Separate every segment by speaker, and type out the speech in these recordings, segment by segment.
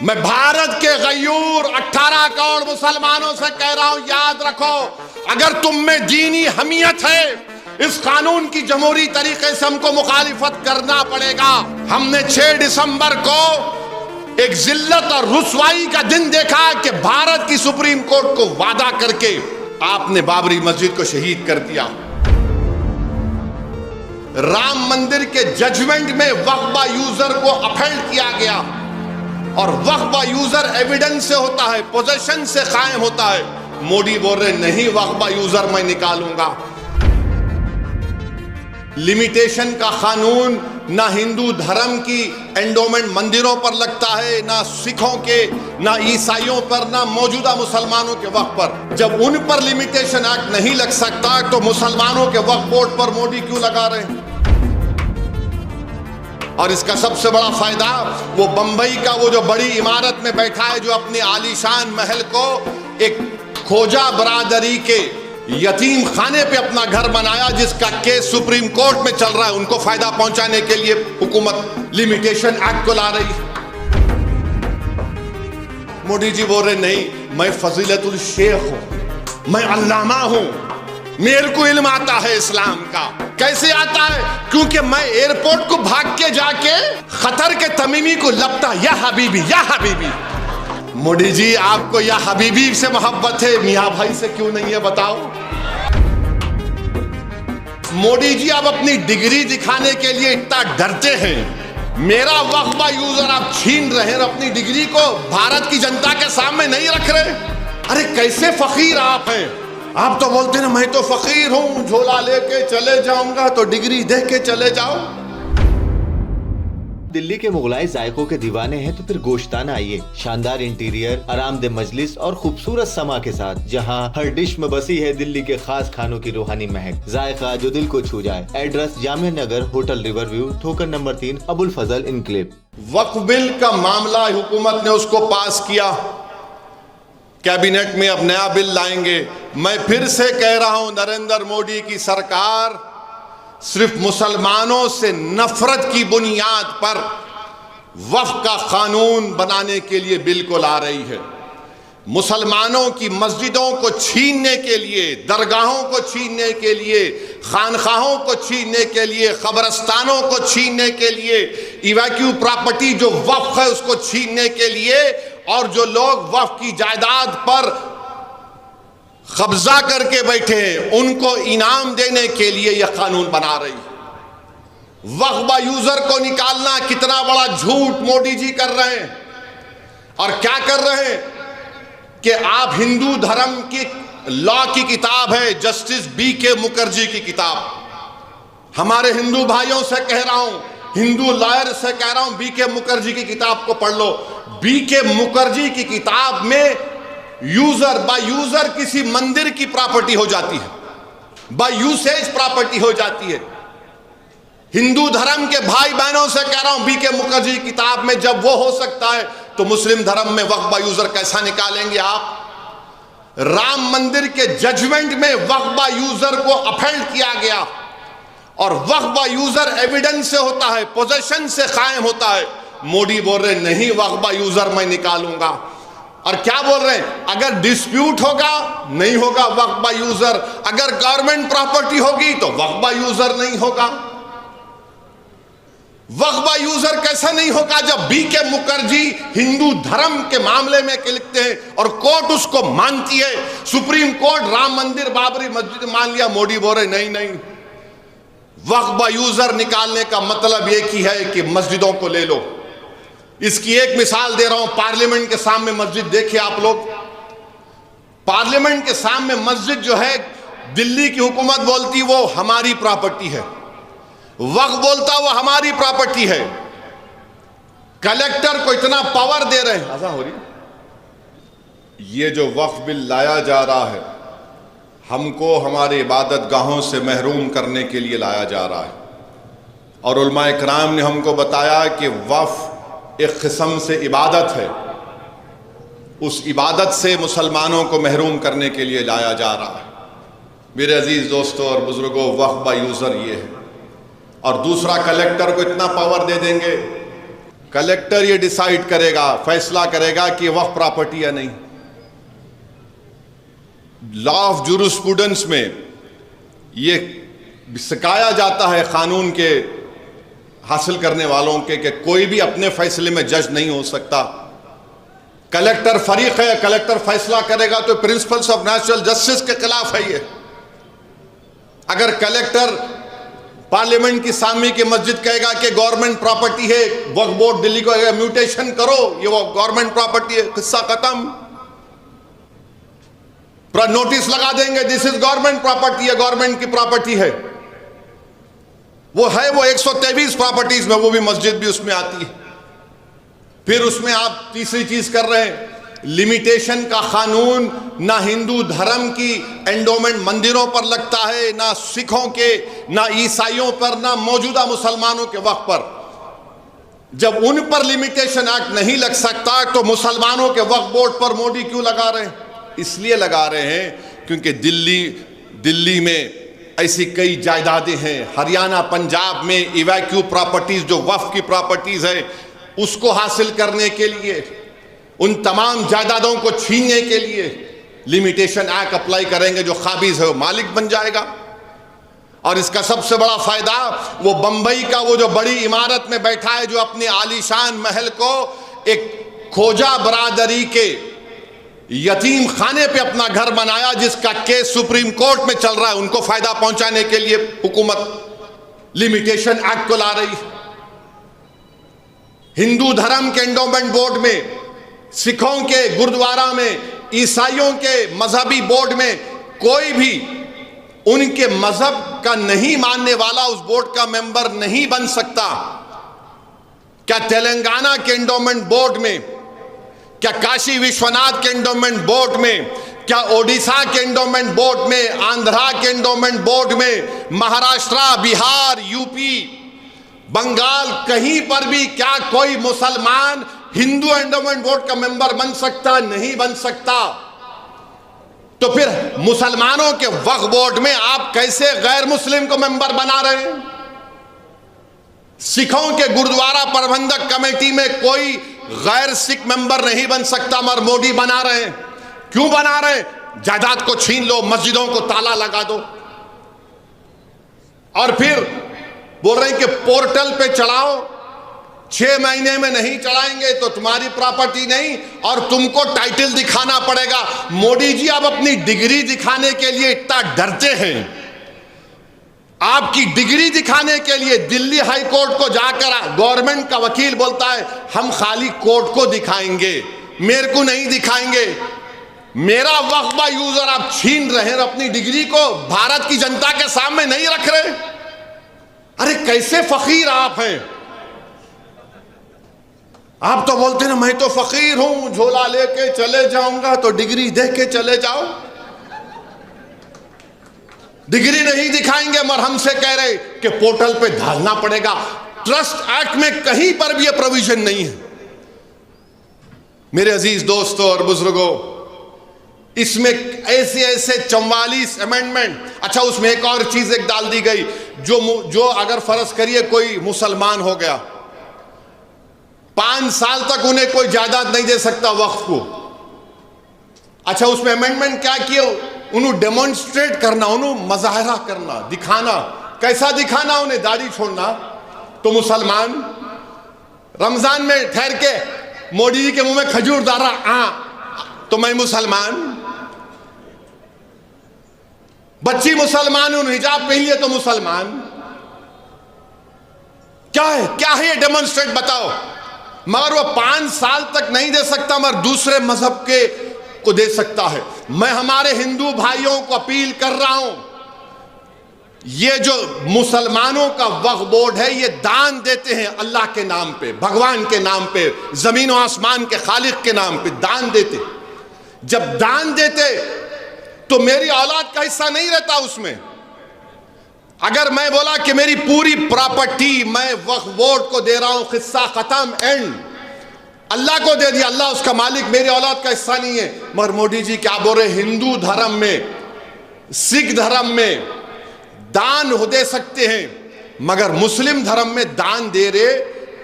Speaker 1: मैं भारत के गयूर 18 करोड़ मुसलमानों से कह रहा हूं, याद रखो, अगर तुम में दीनी हमियत है, इस कानून की जमहूरी तरीके से हमको मुखालिफत करना पड़ेगा। हमने 6 दिसंबर को एक जिल्लत और रुसवाई का दिन देखा कि भारत की सुप्रीम कोर्ट को वादा करके आपने बाबरी मस्जिद को शहीद कर दिया। राम मंदिर के जजमेंट में वक्फ यूजर को अपहेल्ड किया गया और वक्फ यूजर एविडेंस से होता है, पोजेशन से कायम होता है। मोदी बोल रहे नहीं, वक्फ यूजर मैं निकालूंगा। लिमिटेशन का कानून ना हिंदू धर्म की एंडोमेंट मंदिरों पर लगता है, ना सिखों के, ना ईसाइयों पर, ना मौजूदा मुसलमानों के वक्फ पर। जब उन पर लिमिटेशन एक्ट नहीं लग सकता तो मुसलमानों के वक्फ बोर्ड पर मोदी क्यों लगा रहे हैं? और इसका सबसे बड़ा फायदा वो बंबई का वो जो बड़ी इमारत में बैठा है, जो अपने आलीशान महल को एक खोजा बरादरी के यतीम खाने पे अपना घर बनाया, जिसका केस सुप्रीम कोर्ट में चल रहा है, उनको फायदा पहुंचाने के लिए हुकूमत लिमिटेशन एक्ट को ला रही। मोदी जी बोल रहे नहीं, मैं फजीलतुल शेख हूं, मैं अल्लामा हूं, मेरे को इल्म आता है इस्लाम का। कैसे आता है? क्योंकि मैं एयरपोर्ट को भाग के जाके खतर के तमीमी को लपटा, या हबीबी, या हबीबी। मोदी जी आपको या हबीबी से मोहब्बत है, मियां भाई से क्यों नहीं है बताओ? मोदी जी आप अपनी डिग्री दिखाने के लिए इतना डरते हैं। मेरा वक्फ यूजर आप छीन रहे हैं, अपनी डिग्री को भारत की जनता के सामने नहीं रख रहे। अरे कैसे फकीर आप हैं? आप तो बोलते हैं ना, मैं तो फकीर हूं, झोला लेके चले जाऊंगा, तो डिग्री दे के चले जाओ।
Speaker 2: दिल्ली के मुगलाई जायकों के दीवाने हैं तो फिर गोश्ताना आइए। शानदार इंटीरियर, आरामदेह मजलिस और खूबसूरत समा के साथ, जहां हर डिश में बसी है दिल्ली के खास खानों की रूहानी महक, जायका जो दिल को छू जाए। Address Jamia Nagar, hotel river view, ठोकर नंबर 3, अबुल फजल इनक्लेव।
Speaker 1: वक्फ बिल का मामला हुकूमत ने उसको पास किया, कैबिनेट में अब नया बिल लाएंगे। मैं फिर से कह रहा हूं, नरेंद्र मोदी की सरकार सिर्फ मुसलमानों से नफरत की बुनियाद पर वक्फ का कानून बनाने के लिए बिल्कुल आ रही है। मुसलमानों की मस्जिदों को छीनने के लिए, दरगाहों को छीनने के लिए, खानखाहों को छीनने के लिए, कब्रस्तानों को छीनने के लिए, इवैक्यू प्रॉपर्टी जो वक्फ है उसको छीनने के लिए, और जो लोग वक्फ की जायदाद पर कब्जा करके बैठे हैं उनको इनाम देने के लिए यह कानून बना रही है। वक्फ यूजर को निकालना कितना बड़ा झूठ मोदी जी कर रहे हैं। और क्या कर रहे हैं कि आप हिंदू धर्म की लॉ की किताब है, जस्टिस BK मुखर्जी की किताब, हमारे हिंदू भाइयों से कह रहा हूं, हिंदू लॉयर से कह रहा हूं, BK मुखर्जी की किताब को पढ़ लो। BK मुखर्जी की किताब में यूजर बाय यूजर किसी मंदिर की प्रॉपर्टी हो जाती है, बाय यूसेज प्रॉपर्टी हो जाती है। हिंदू धर्म के भाई बहनों से कह रहा हूं, BK मुखर्जी की किताब में जब वो हो सकता है तो मुस्लिम धर्म में वक्फ बाय यूजर कैसा निकालेंगे आप? राम मंदिर के जजमेंट में वक्फ बाय यूजर को अपहेल्ड किया गया और वक्फ बाय यूजर एविडेंस से होता है, पोजेशन से कायम होता है। मोदी बोल रहे नहीं, वक्फ बाय यूजर मैं निकालूंगा। और क्या बोल रहे हैं? अगर डिस्प्यूट होगा नहीं होगा वक्फ बाय यूजर, अगर गवर्नमेंट प्रॉपर्टी होगी तो वक्फ बाय यूजर नहीं होगा। वक्फ बाय यूजर कैसा नहीं होगा जब BK मुखर्जी हिंदू धर्म के मामले में लिखते हैं और कोर्ट उसको मानती है। सुप्रीम कोर्ट राम मंदिर, बाबरी मस्जिद मान लिया, मोदी बोल रहे नहीं नहीं, वक्फ बाय यूजर निकालने का मतलब एक ही है कि मस्जिदों को ले लो। इसकी एक मिसाल दे रहा हूं, पार्लियामेंट के सामने मस्जिद देखिए आप लोग। पार्लियामेंट के सामने मस्जिद जो है, दिल्ली की हुकूमत बोलती वो हमारी प्रॉपर्टी है, वक्फ बोलता वो हमारी प्रॉपर्टी है। कलेक्टर को इतना पावर दे रहे हैं। आजा हो रही, ये जो वक्फ बिल लाया जा रहा है हमको हमारे इबादत गाहों से महरूम करने के लिए लाया जा रहा है। और उलमा इकराम ने हमको बताया कि वक्फ एक किस्म से इबादत है, उस इबादत से मुसलमानों को महरूम करने के लिए लाया जा रहा है। मेरे अजीज दोस्तों और बुजुर्गों, वक्फ बाय यूजर ये है। और दूसरा, कलेक्टर को इतना पावर दे देंगे कलेक्टर ये डिसाइड करेगा, फैसला करेगा कि वक्फ प्रॉपर्टी या नहीं। लॉ ऑफ जूरिस्प्रूडेंस में ये सिखाया जाता है कानून के हासिल करने वालों के कि कोई भी अपने फैसले में जज नहीं हो सकता। कलेक्टर फरीक है, कलेक्टर फैसला करेगा तो प्रिंसिपल्स ऑफ नेचुरल जस्टिस के खिलाफ है ये। अगर कलेक्टर पार्लियामेंट की सामने की मस्जिद कहेगा कि गवर्नमेंट प्रॉपर्टी है, वक्फ बोर्ड दिल्ली को म्यूटेशन करो, ये वो गवर्नमेंट प्रॉपर्टी है, किस्सा खत्म। नोटिस लगा देंगे दिस इज गवर्नमेंट प्रॉपर्टी है, गवर्नमेंट की प्रॉपर्टी है। वो है वो 123 प्रॉपर्टीज में, वो भी मस्जिद भी उसमें आती है। फिर उसमें आप तीसरी चीज कर रहे हैं, लिमिटेशन का कानून ना हिंदू धर्म की एंडोमेंट मंदिरों पर लगता है, ना सिखों के, ना ईसाइयों पर, ना मौजूदा मुसलमानों के वक्त पर। जब उन पर लिमिटेशन एक्ट नहीं लग सकता तो मुसलमानों के वक्फ बोर्ड पर मोदी क्यों लगा रहे हैं? इसलिए लगा रहे हैं क्योंकि दिल्ली में ऐसी कई जायदादें हैं, हरियाणा पंजाब में इवैक्यू प्रॉपर्टीज जो वक्फ की प्रॉपर्टीज है उसको हासिल करने के लिए, उन तमाम जायदादों को छीनने के लिए लिमिटेशन एक्ट अप्लाई करेंगे। जो काबिज है वो मालिक बन जाएगा। और इसका सबसे बड़ा फायदा वो बंबई का वो जो बड़ी इमारत में बैठा है, जो अपने आलीशान महल को एक खोजा बरादरी के यतीम खाने पे अपना घर बनाया, जिसका केस सुप्रीम कोर्ट में चल रहा है, उनको फायदा पहुंचाने के लिए हुकूमत लिमिटेशन एक्ट को ला रही। हिंदू धर्म के एंडोमेंट बोर्ड में, सिखों के गुरुद्वारा में, ईसाइयों के मजहबी बोर्ड में कोई भी उनके मजहब का नहीं मानने वाला उस बोर्ड का मेंबर नहीं बन सकता। क्या तेलंगाना के एंडोमेंट बोर्ड में, क्या काशी विश्वनाथ के एंडोमेंट बोर्ड में, क्या ओडिशा के एंडोमेंट बोर्ड में, आंध्रा के एंडोमेंट बोर्ड में, महाराष्ट्र, बिहार, यूपी, बंगाल, कहीं पर भी क्या कोई मुसलमान हिंदू एंडोमेंट बोर्ड का मेंबर बन सकता? नहीं बन सकता। तो फिर मुसलमानों के वक्फ बोर्ड में आप कैसे गैर मुस्लिम को मेंबर बना रहे हैं? सिखों के गुरुद्वारा प्रबंधक कमेटी में कोई गैर सिख मेंबर नहीं बन सकता, मगर मोदी बना रहे हैं। क्यों बना रहे हैं? जायदाद को छीन लो, मस्जिदों को ताला लगा दो, और फिर बोल रहे हैं कि पोर्टल पे चढ़ाओ, 6 महीने में नहीं चढ़ाएंगे तो तुम्हारी प्रॉपर्टी नहीं, और तुमको टाइटल दिखाना पड़ेगा। मोदी जी, आप अपनी डिग्री दिखाने के लिए इतना डरते हैं। आपकी डिग्री दिखाने के लिए दिल्ली हाई कोर्ट को जाकर गवर्नमेंट का वकील बोलता है हम खाली कोर्ट को दिखाएंगे, मेरे को नहीं दिखाएंगे। मेरा वक्फा यूजर आप छीन रहे हैं, अपनी डिग्री को भारत की जनता के सामने नहीं रख रहे। अरे कैसे फकीर आप हैं? आप तो बोलते हैं मैं तो फकीर हूं, झोला लेके चले जाऊंगा, तो डिग्री देख के चले जाओ। डिग्री नहीं दिखाएंगे, मगर हमसे कह रहे कि पोर्टल पे डालना पड़ेगा। ट्रस्ट एक्ट में कहीं पर भी यह प्रोविजन नहीं है। मेरे अजीज दोस्तों और बुजुर्गों, इसमें ऐसे 44 अमेंडमेंट। अच्छा, उसमें एक और चीज एक डाल दी गई, जो अगर फर्ज करिए कोई मुसलमान हो गया, 5 साल तक उन्हें कोई जायदाद नहीं दे सकता वक्फ को। अच्छा, उसमें अमेंडमेंट क्या किया? उन्हें डेमोन्स्ट्रेट करना, उन्हें मजाहरा करना, दिखाना। कैसा दिखाना? उन्हें दाढ़ी छोड़ना। तो मुसलमान रमजान में ठहर के मोदी जी के मुंह में खजूर डाल रहा, तो मैं मुसलमान। बच्ची मुसलमान, उन्हें हिजाब पहन लिया तो मुसलमान। क्या है, क्या है ये डेमोन्स्ट्रेट बताओ? मगर वो 5 साल तक नहीं दे सकता, मगर दूसरे मजहब के को दे सकता है। मैं हमारे हिंदू भाइयों को अपील कर रहा हूं, ये जो मुसलमानों का वक्फ बोर्ड है, ये दान देते हैं अल्लाह के नाम पे, भगवान के नाम पे, जमीन और आसमान के खालिक के नाम पे दान देते। जब दान देते तो मेरी औलाद का हिस्सा नहीं रहता उसमें। अगर मैं बोला कि मेरी पूरी प्रॉपर्टी मैं वक्फ बोर्ड को दे रहा हूं, किस्सा खत्म, एंड। अल्लाह को दे दिया, अल्लाह उसका मालिक, मेरी औलाद का हिस्सा नहीं है। मगर मोदी जी क्या बोल रहे? हिंदू धर्म में, सिख धर्म में दान हो दे सकते हैं, मगर मुस्लिम धर्म में दान दे रहे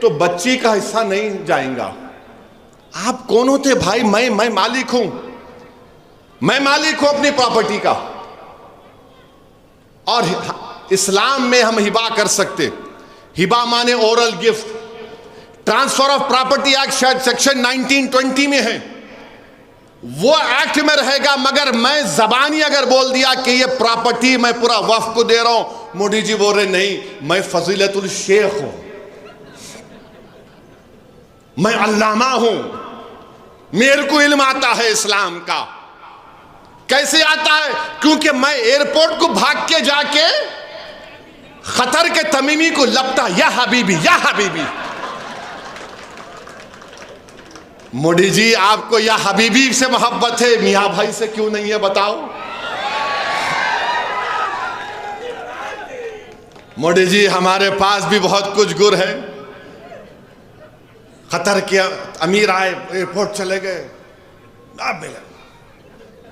Speaker 1: तो बच्ची का हिस्सा नहीं जाएगा। आप कौन होते भाई? मैं मालिक हूं, मैं मालिक हूं अपनी प्रॉपर्टी का। और इस्लाम में हम हिबा कर सकते। हिबा माने oral gift. Transfer of property act शायद सेक्शन 1920 में है, वो एक्ट में रहेगा। मगर मैं जबानी अगर बोल दिया कि ये प्रॉपर्टी मैं पूरा वक्फ को दे रहा हूं, मोदी जी बोल रहे नहीं, मैं फजीलतुल शेख हूं, मैं अल्लामा हूं, मेरे को इल्म आता है इस्लाम का। कैसे आता है? क्योंकि मैं एयरपोर्ट को भाग के जाके खतर के तमीमी को लपटा, या हबीबी या हबीबी। मोदी जी आपको या हबीबी से मोहब्बत है, मियां भाई से क्यों नहीं है बताओ? मोदी जी हमारे पास भी बहुत कुछ गुर है। खतर के अमीर आए, एयरपोर्ट चले गए, आप मिले,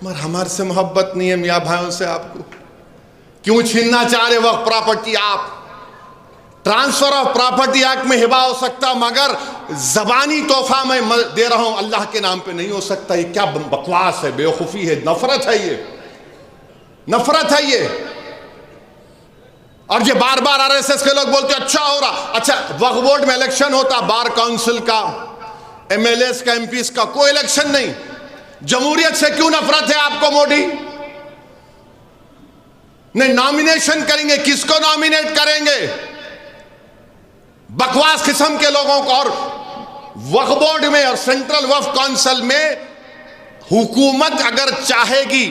Speaker 1: मगर हमारे से मोहब्बत नहीं है मियां भाइयों से। आपको क्यों छीनना चाह रहे वक्त प्रॉपर्टी? आप ट्रांसफर ऑफ प्रॉपर्टी एक्ट में हिबा हो सकता, मगर जबानी तोहफा मैं दे रहा हूं अल्लाह के नाम पे नहीं हो सकता। ये क्या बकवास है, बेवकूफी है, नफरत है, ये नफरत है ये। और ये बार बार आरएसएस के लोग बोलते अच्छा हो रहा। अच्छा, वक्फ बोर्ड में इलेक्शन होता, बार काउंसिल का, एमएलएस का, एमपीस का, कोई इलेक्शन नहीं। जमहूरियत से क्यों नफरत है आपको मोदी? नहीं, नॉमिनेशन करेंगे, किसको नॉमिनेट करेंगे? बकवास किस्म के लोगों को। और वक्फ बोर्ड में और सेंट्रल वक्फ काउंसिल में हुकूमत अगर चाहेगी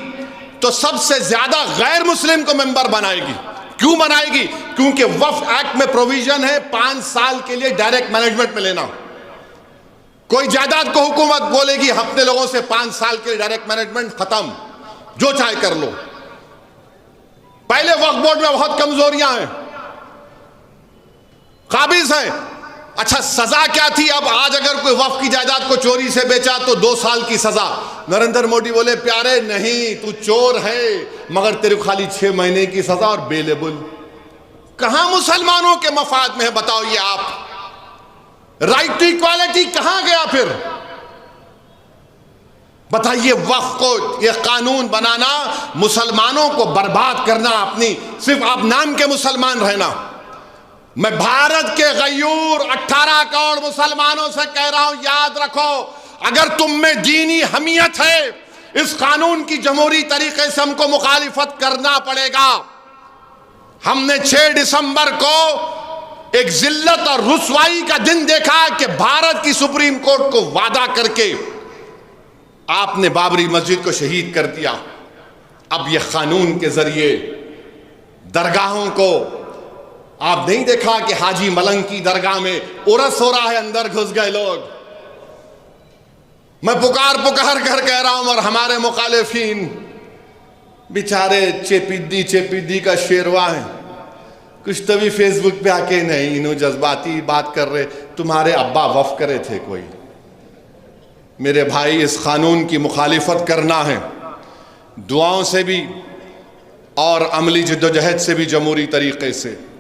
Speaker 1: तो सबसे ज्यादा गैर मुस्लिम को मेंबर बनाएगी। क्यों बनाएगी? क्योंकि वक्फ एक्ट में प्रोविजन है 5 साल के लिए डायरेक्ट मैनेजमेंट में लेना। कोई जायदाद को हुकूमत बोलेगी अपने लोगों से 5 साल के लिए डायरेक्ट मैनेजमेंट खत्म, जो चाहे कर लो। पहले वक्फ बोर्ड में बहुत कमजोरियां हैं, काबिज है। अच्छा, सजा क्या थी? अब आज अगर कोई वक्फ की जायदाद को चोरी से बेचा तो 2 साल की सजा। नरेंद्र मोदी बोले प्यारे नहीं, तू चोर है मगर तेरे को खाली 6 महीने की सजा और बेलेबल। कहां मुसलमानों के मफाद में है बताओ ये आप? राइट टू इक्वालिटी कहां गया फिर? बताइए, वक्फ को यह कानून बनाना, मुसलमानों को बर्बाद करना, अपनी सिर्फ आप नाम के मुसलमान रहना। मैं भारत के गयूर 18 करोड़ मुसलमानों से कह रहा हूं, याद रखो, अगर तुम में दीनी हमियत है, इस कानून की जमहूरी तरीके से हमको मुखालिफत करना पड़ेगा। हमने 6 दिसंबर को एक जिल्लत और रुसवाई का दिन देखा कि भारत की सुप्रीम कोर्ट को वादा करके आपने बाबरी मस्जिद को शहीद कर दिया। अब यह कानून के जरिए दरगाहों को, आप नहीं देखा कि हाजी मलंग की दरगाह में उरस हो रहा है, अंदर घुस गए लोग। मैं पुकार कर कह रहा हूं, और हमारे मुखालिफिन बेचारे चेपीदी का शेरवा है। कुछ तो भी फेसबुक पे आके नहीं, इन्हों जज्बाती बात कर रहे, तुम्हारे अब्बा वफ करे थे कोई। मेरे भाई, इस कानून की मुखालिफत करना है दुआओं से भी और अमली जद्दोजहद से भी, जमहूरी तरीके से।